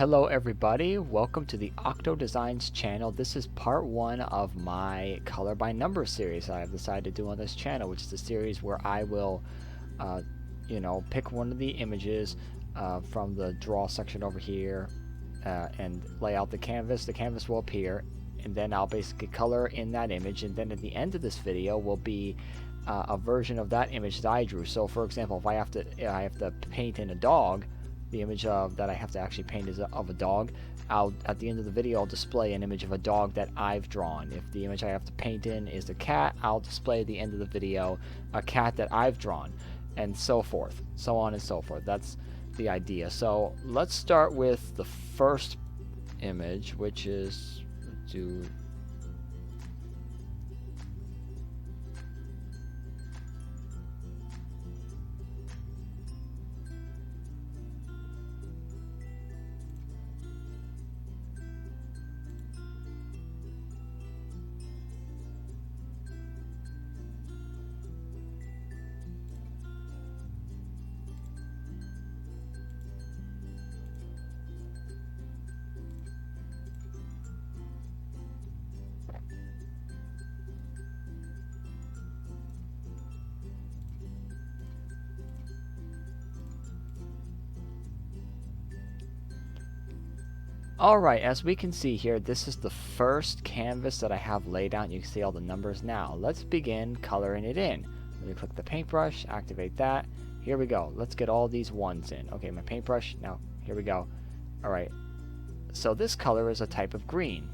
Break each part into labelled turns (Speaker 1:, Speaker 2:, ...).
Speaker 1: Hello everybody, welcome to the OCTO-DESIGNZ channel. This is part one of my color by number series I have decided to do on this channel, which is a series where I will pick one of the images from the draw section over here and lay out the canvas. The canvas will appear, and then I'll basically color in that image, and then at the end of this video will be a version of that image that I drew. So for example, if I have to paint in a dog, the image that I have to actually paint is of a dog. At the end of the video, I'll display an image of a dog that I've drawn. If the image I have to paint in is a cat, I'll display at the end of the video a cat that I've drawn, and so forth, so on and so forth. That's the idea. So let's start with the first image, which is Alright, as we can see here, this is the first canvas that I have laid out. You can see all the numbers now. Let's begin coloring it in. Let me click the paintbrush, activate that. Here we go. Let's get all these ones in. Okay, my paintbrush, now here we go. Alright, so this color is a type of green.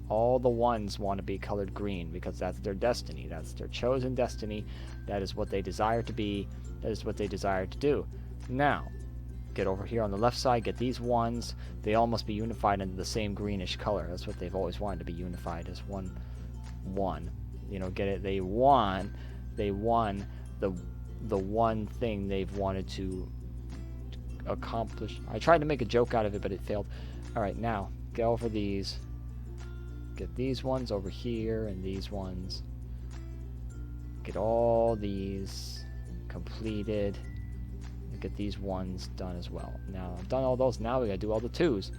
Speaker 1: All the ones want to be colored green because that's their destiny. That's their chosen destiny. That is what they desire to be. That is what they desire to do. Now, get over here on the left side, get these ones. They all must be unified into the same greenish color. That's what they've always wanted to be unified as one. You know, get it? They won the one thing they've wanted to accomplish. I tried to make a joke out of it, but it failed. Alright, now get over these. Get these ones over here and these ones. Get all these completed. Get these ones done as well. Now I've done all those. Now we gotta do all the twos.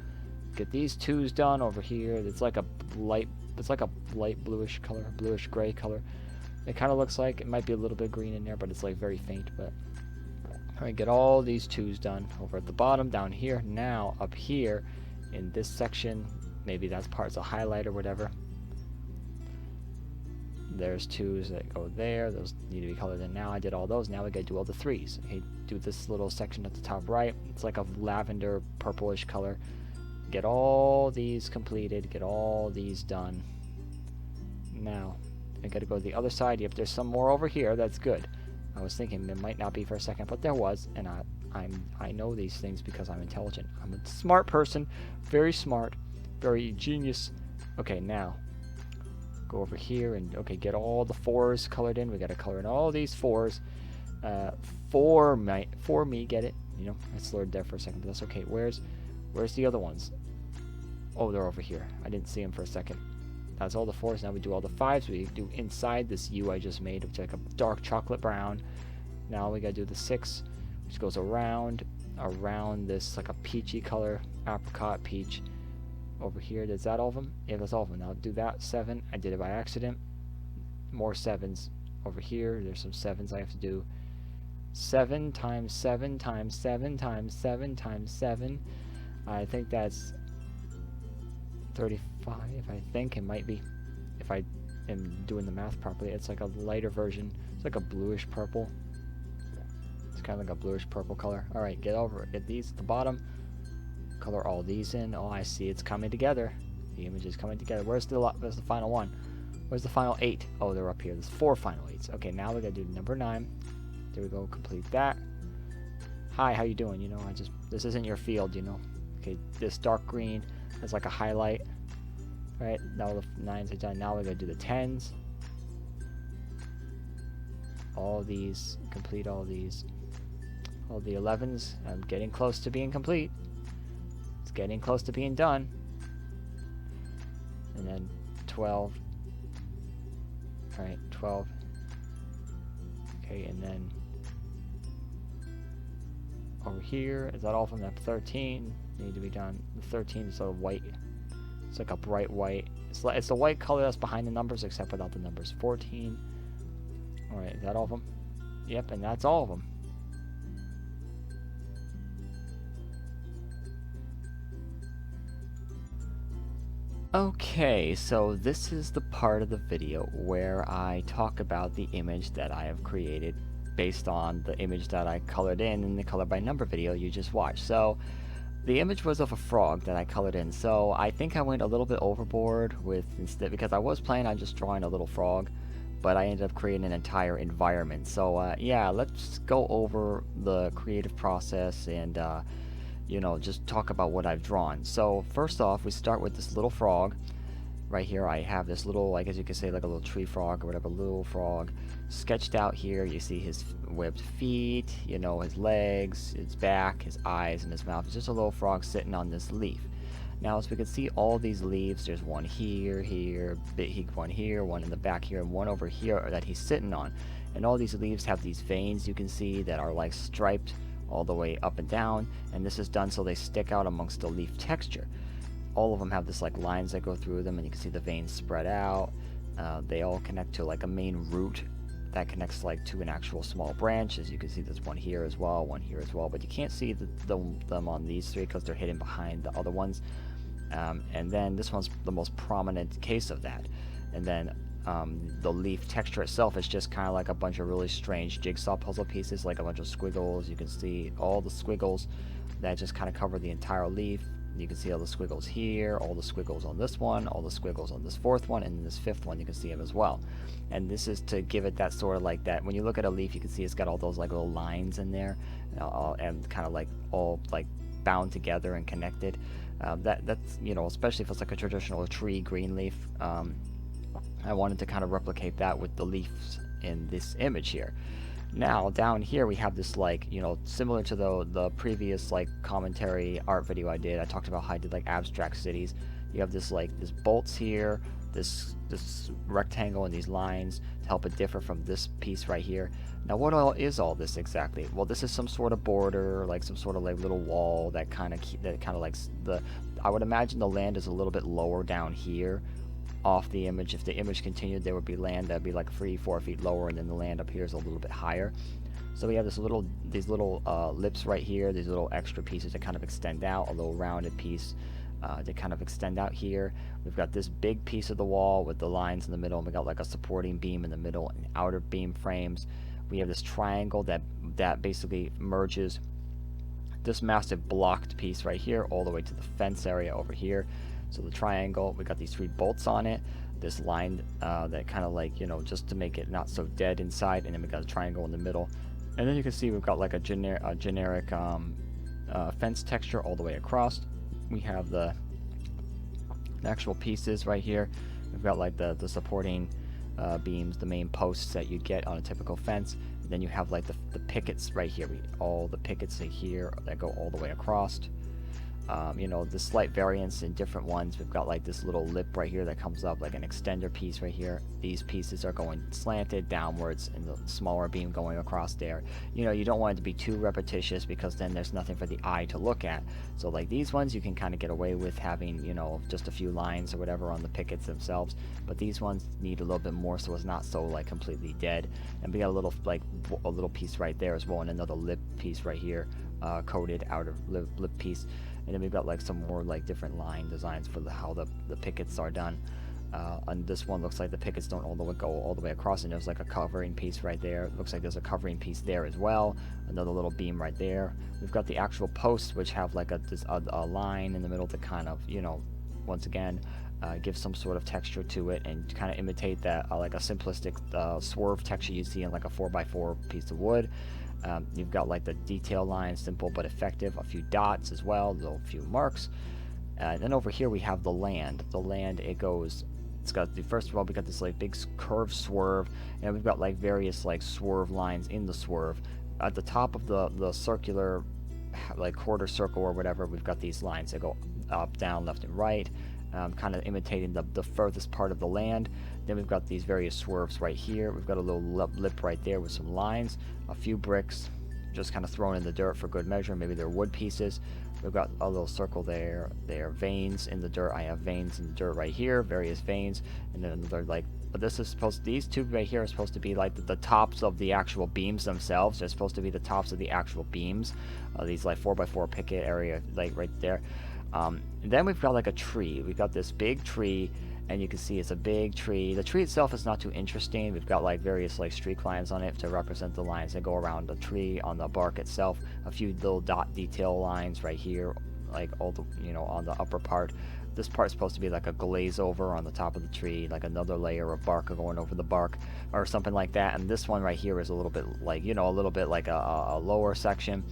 Speaker 1: Get these twos done over here. It's like a light bluish color, bluish gray color. It kind of looks like it might be a little bit green in there, but it's like very faint. But all right, get all these twos done over at the bottom, down here. Now up here in this section, maybe that's parts of highlight or whatever. There's twos that go there. Those need to be colored in now. I did all those. Now we gotta do all the threes. Okay, do this little section at the top right. It's like a lavender purplish color. Get all these completed. Get all these done. Now I gotta go to the other side. Yep, there's some more over here. That's good. I was thinking there might not be for a second, but there was, and I know these things because I'm intelligent. I'm a smart person, very smart, very genius. Okay, now go over here and get all the fours colored in. We got to color in all these fours. For me, get it? You know, I slurred there for a second, but that's okay. Where's the other ones? Oh, they're over here. I didn't see them for a second. That's all the fours. Now we do all the fives. We do inside this U I just made, which is like a dark chocolate brown. Now we got to do the six, which goes around this like a peachy color, apricot peach. Over here, is that all of them? Yeah, that's all of them. Now do that. 7. I did it by accident. More 7s over here. There's some 7s I have to do. 7 times 7 times 7 times 7 times 7. I think that's 35. I think it might be, if I am doing the math properly. It's like a lighter version. It's like a bluish purple. It's kind of like a bluish purple color. All right, get over it. Get these at the bottom. Color all these in. Oh, I see. It's coming together. The image is coming together. Where's the final one? Where's the final 8? Oh, they're up here. There's 4 final 8s. Okay, now we gotta do number 9. There we go. Complete that. Hi, how you doing? You know, this isn't your field. You know. Okay, this dark green is like a highlight. All right, now the 9s are done. Now we gotta do the 10s. All these. Complete all these. All the 11s. I'm getting close to being complete. Getting close to being done. And then 12. Alright, 12. Okay, and then over here, is that all from that 13? need to be done. The 13 is a white. It's like a bright white. It's the white color that's behind the numbers, except without the numbers. 14. All right, is that all of them? Yep, and that's all of them. Okay, so this is the part of the video where I talk about the image that I have created based on the image that I colored in the color by number video you just watched. So the image was of a frog that I colored in, so I think I went a little bit overboard with instead, because I was planning on just drawing a little frog, but I ended up creating an entire environment. So yeah, let's go over the creative process and you know, just talk about what I've drawn. So first off, we start with this little frog. Right here I have this little, I guess you could say like a little tree frog or whatever, little frog sketched out here. You see his webbed feet, you know, his legs, his back, his eyes, and his mouth. It's just a little frog sitting on this leaf. Now, as we can see, all these leaves, there's one here, one here, one in the back here, and one over here that he's sitting on. And all these leaves have these veins you can see that are like striped all the way up and down, and this is done so they stick out amongst the leaf texture. All of them have this like lines that go through them, and you can see the veins spread out. They all connect to like a main root that connects like to an actual small branch. As you can see, there's one here as well, but you can't see them on these three because they're hidden behind the other ones. And then this one's the most prominent case of that. And then the leaf texture itself is just kind of like a bunch of really strange jigsaw puzzle pieces, like a bunch of squiggles. You can see all the squiggles that just kind of cover the entire leaf. You can see all the squiggles here, all the squiggles on this one, all the squiggles on this fourth one, and this fifth one you can see them as well. And this is to give it that sort of like that. When you look at a leaf, you can see it's got all those like little lines in there, and kind of like all like bound together and connected. That's, you know, especially if it's like a traditional tree green leaf. I wanted to kind of replicate that with the leaves in this image here. Now down here we have this, like, you know, similar to the previous like commentary art video I did. I talked about how I did like abstract cities. You have this like this bolts here, this rectangle and these lines to help it differ from this piece right here. Now what all is all this exactly? Well, this is some sort of border, like some sort of like little wall that kind of like I would imagine the land is a little bit lower down here off the image. If the image continued, there would be land that'd be like 3-4 feet lower, and then the land up here is a little bit higher. So we have these little lips right here, these little extra pieces that kind of extend out, a little rounded piece to kind of extend out here. We've got this big piece of the wall with the lines in the middle, and we got like a supporting beam in the middle and outer beam frames. We have this triangle that basically merges this massive blocked piece right here all the way to the fence area over here. So the triangle, we got these 3 bolts on it, this line that kind of like, you know, just to make it not so dead inside, and then we got a triangle in the middle. And then you can see we've got like a generic fence texture all the way across. We have the actual pieces right here. We've got like the supporting beams, the main posts that you get on a typical fence. And then you have like the pickets right here, all the pickets here that go all the way across. You know, the slight variance in different ones. We've got like this little lip right here that comes up, like an extender piece right here. These pieces are going slanted downwards, and the smaller beam going across there. You know, you don't want it to be too repetitious, because then there's nothing for the eye to look at. So like these ones you can kind of get away with having, you know, just a few lines or whatever on the pickets themselves, but these ones need a little bit more, so it's not so like completely dead. And we got a little piece right there as well, and another lip piece right here, coated outer lip piece. And then we've got like some more like different line designs for how the pickets are done. And this one looks like the pickets don't go all the way across, and there's like a covering piece right there. It looks like there's a covering piece there as well. Another little beam right there. We've got the actual posts, which have like a line in the middle to kind of, you know, once again, give some sort of texture to it and kind of imitate that like a simplistic swerve texture you see in like a 4x4 piece of wood. You've got like the detail lines, simple but effective, a few dots as well, a few marks. And then over here we have the land. The land, it's got first of all, we got this like big curved swerve, and we've got like various like swerve lines in the swerve. At the top of the circular, like quarter circle or whatever, we've got these lines that go up, down, left, and right, kind of imitating the furthest part of the land. Then we've got these various swerves right here. We've got a little lip right there with some lines, a few bricks just kind of thrown in the dirt for good measure. Maybe they're wood pieces. We've got a little circle there. There are veins in the dirt. I have veins in the dirt right here, various veins, and then another like. But this is supposed. These two right here are supposed to be like the tops of the actual beams themselves. They're supposed to be the tops of the actual beams. These like 4x4 picket area, like right there. And then we've got like a tree. We've got this big tree, and you can see it's a big tree. The tree itself is not too interesting. We've got like various like streak lines on it to represent the lines that go around the tree. On the bark itself, a few little dot detail lines right here, like all the, you know, on the upper part. This part's supposed to be like a glaze over on the top of the tree, like another layer of bark going over the bark or something like that. And this one right here is a little bit like, you know, a little bit like a lower section,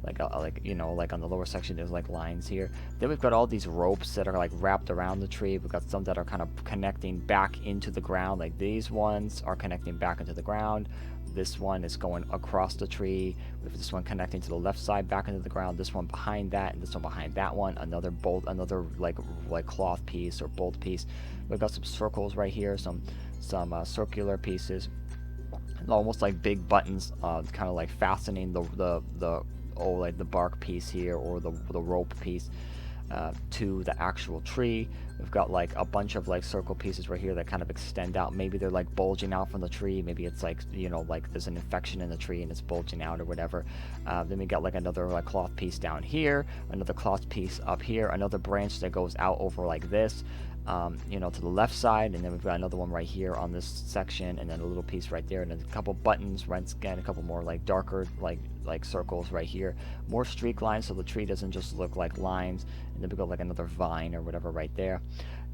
Speaker 1: like you know, like on the lower section there's like lines here. Then we've got all these ropes that are like wrapped around the tree. We've got some that are kind of connecting back into the ground, like these ones are connecting back into the ground. This one is going across the tree. We have this one connecting to the left side back into the ground. This one behind that, and this one behind that one. Another bolt, another like cloth piece or bolt piece. We've got some circles right here, some circular pieces, almost like big buttons, kind of like fastening like the bark piece here or the rope piece to the actual tree. We've got like a bunch of like circle pieces right here that kind of extend out. Maybe they're like bulging out from the tree. Maybe it's like, you know, like there's an infection in the tree and it's bulging out or whatever. Then we got like another like cloth piece down here, another cloth piece up here, another branch that goes out over like this, you know, to the left side, and then we've got another one right here on this section, and then a little piece right there, and then a couple buttons, right, again, a couple more like darker like circles right here, more streak lines so the tree doesn't just look like lines, and then we got like another vine or whatever right there.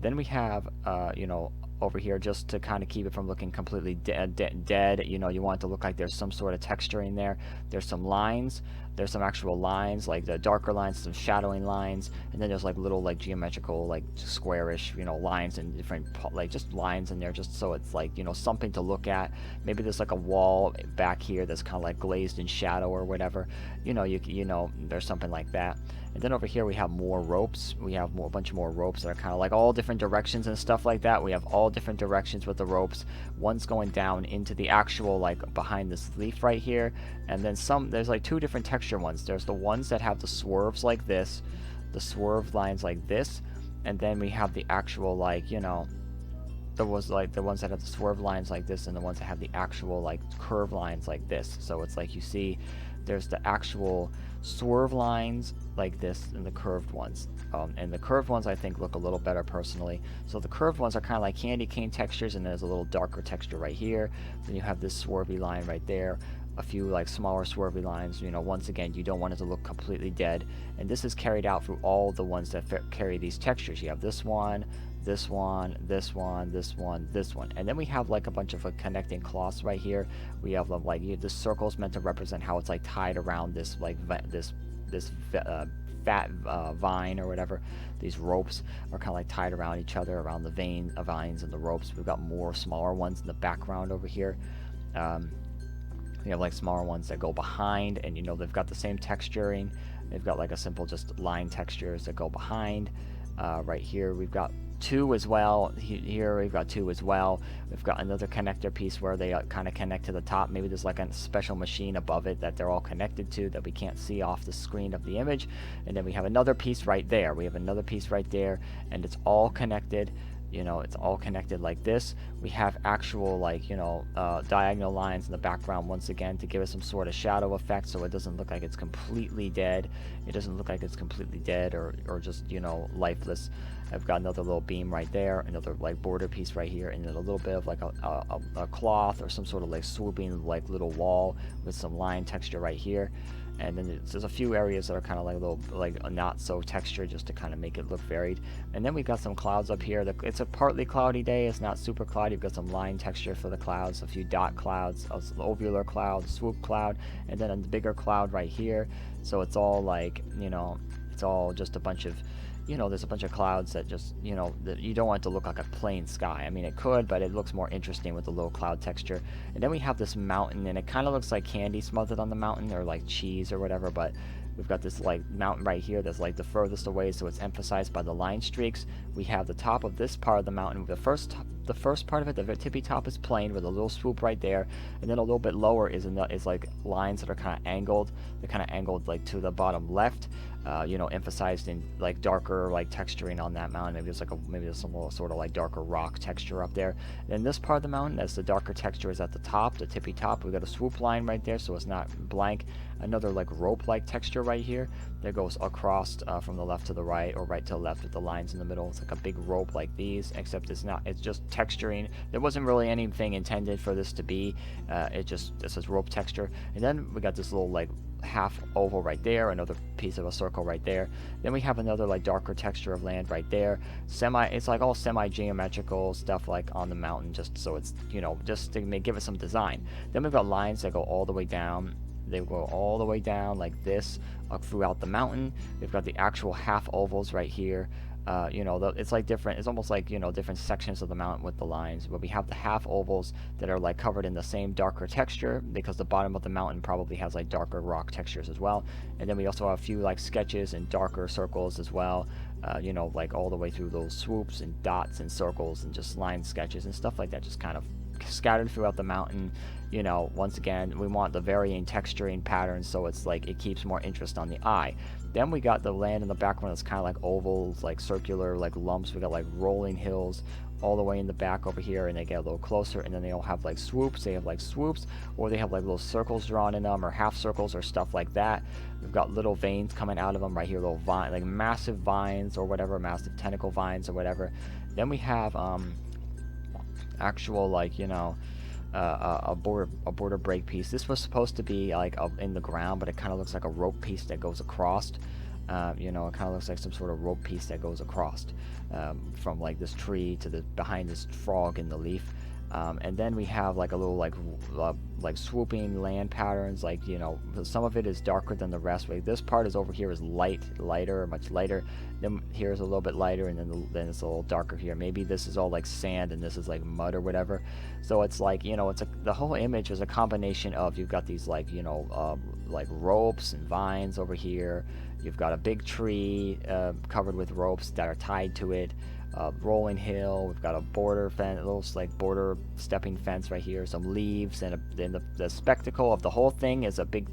Speaker 1: Then we have you know, over here, just to kind of keep it from looking completely dead, you know, you want it to look like there's some sort of texture in there. There's some lines, there's some actual lines, like the darker lines, some shadowing lines, and then there's like little like geometrical, like squarish, you know, lines and different like just lines in there, just so it's like, you know, something to look at. Maybe there's like a wall back here that's kind of like glazed in shadow or whatever, you know, you know, there's something like that. And then over here we have more ropes. We have a bunch of more ropes that are kind of like all different directions and stuff like that. We have all different directions with the ropes. One's going down into the actual, like behind this leaf right here, and then there's like two different texture ones. There's the ones that have the swerves like this, the swerve lines like this, and then we have the actual, like, you know, the ones that have the swerve lines like this, and the ones that have the actual like curve lines like this. So it's like, you see there's the actual swerve lines like this and the curved ones, and the curved ones I think look a little better personally. So the curved ones are kind of like candy cane textures, and there's a little darker texture right here. Then you have this swervy line right there, a few like smaller swervy lines. You know, once again, you don't want it to look completely dead, and this is carried out through all the ones that carry these textures. You have this one, this one, this one, this one, this one, and then we have like a bunch of connecting cloths right here. We have like this circle is meant to represent how it's like tied around this like this fat vine or whatever. These ropes are kind of like tied around each other, around the vines and the ropes. We've got more smaller ones in the background over here. We have like smaller ones that go behind, and you know, they've got the same texturing. They've got like a simple just line textures that go behind. Right here we've got two as well. Here we've got two as well. We've got another connector piece where they kind of connect to the top. Maybe there's like a special machine above it that they're all connected to that we can't see off the screen of the image. And then we have another piece right there. We have another piece right there, and it's all connected. You know, it's all connected like this. We have actual, like, you know, diagonal lines in the background once again to give it some sort of shadow effect, so it doesn't look like it's completely dead. It doesn't look like it's completely dead or just, you know, lifeless. I've got another little beam right there, another like border piece right here, and then a little bit of like a cloth or some sort of like swooping like little wall with some line texture right here. And then there's a few areas that are kind of like a little like not so textured, just to kind of make it look varied. And then we've got some clouds up here. It's a partly cloudy day. It's not super cloudy. We've got some line texture for the clouds, a few dot clouds, an ovular cloud, swoop cloud, and then a bigger cloud right here. So it's all like, you know, it's all just a bunch of, you know, there's a bunch of clouds that just, you know, that you don't want it to look like a plain sky. I mean, it could, but it looks more interesting with the little cloud texture. And then we have this mountain, and it kind of looks like candy smothered on the mountain, or like cheese or whatever, but we've got this like mountain right here that's like the furthest away, so it's emphasized by the line streaks. We have the top of this part of the mountain. The first the first part of it, the tippy top, is plain with a little swoop right there, and then a little bit lower is like lines that are kind of angled. They're kind of angled like to the bottom left, you know, emphasized in like darker like texturing on that mountain. Maybe there's some little sort of like darker rock texture up there. And this part of the mountain, as the darker texture is at the top, the tippy top, we got a swoop line right there, so it's not blank. Another like rope-like texture right here that goes across from the left to the right, or right to the left with the lines in the middle. It's like a big rope like these, except it's not. It's just texturing. There wasn't really anything intended for this to be. This is rope texture. And then we got this little like half oval right there, another piece of a circle right there. Then we have another like darker texture of land right there. It's like all semi-geometrical stuff like on the mountain, just so it's, you know, just to give it some design. Then we've got lines that go all the way down. They go all the way down like this throughout the mountain. We've got the actual half ovals right here. You know, it's like different. It's almost like, you know, different sections of the mountain with the lines. But we have the half ovals that are like covered in the same darker texture, because the bottom of the mountain probably has like darker rock textures as well. And then we also have a few like sketches and darker circles as well. You know, like all the way through those swoops and dots and circles and just line sketches and stuff like that, just kind of scattered throughout the mountain. You know, once again, we want the varying texturing patterns, so it's like it keeps more interest on the eye. Then we got the land in the background that's kind of like ovals, like circular, like lumps. We got like rolling hills all the way in the back over here, and they get a little closer, and then they all have like swoops. They have like swoops, or they have like little circles drawn in them, or half circles, or stuff like that. We've got little veins coming out of them right here, little vine, like massive vines or whatever, massive tentacle vines or whatever. Then we have actual, like, you know, a border break piece. This was supposed to be like in the ground, but it kind of looks like a rope piece that goes across. You know, it kind of looks like some sort of rope piece that goes across from like this tree to the behind this frog in the leaf. And then we have like a little like swooping land patterns, like, you know, some of it is darker than the rest. Like this part is over here is lighter, much lighter. Then here's a little bit lighter, and then it's a little darker here. Maybe this is all like sand and this is like mud or whatever. So it's like, you know, the whole image is a combination of, you've got these like, you know, like ropes and vines over here. You've got a big tree covered with ropes that are tied to it. Rolling hill. We've got a border fence, a little like border stepping fence right here. Some leaves, and then the spectacle of the whole thing is a big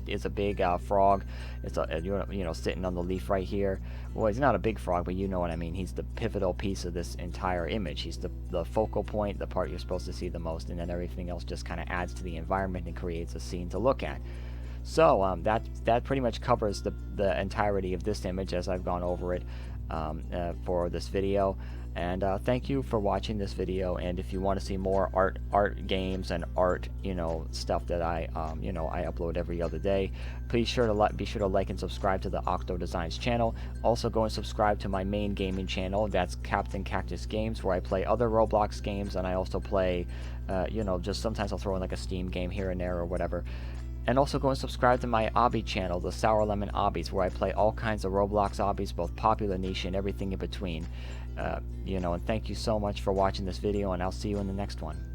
Speaker 1: frog. It's you know, sitting on the leaf right here. Well, he's not a big frog, but you know what I mean. He's the pivotal piece of this entire image. He's the focal point, the part you're supposed to see the most, and then everything else just kind of adds to the environment and creates a scene to look at. So that pretty much covers the entirety of this image as I've gone over it for this video. And thank you for watching this video. And if you want to see more art games and art, you know, stuff that I you know, I upload every other day, please be sure to like and subscribe to the OCTO-DESIGNZ channel. Also go and subscribe to my main gaming channel, that's Cactus Gamez, where I play other Roblox games, and I also play you know, just sometimes I'll throw in like a Steam game here and there or whatever. And also go and subscribe to my OBBY channel, the Sour Lemon OBBYs, where I play all kinds of Roblox OBBYs, both popular, niche, and everything in between. You know, and thank you so much for watching this video, and I'll see you in the next one.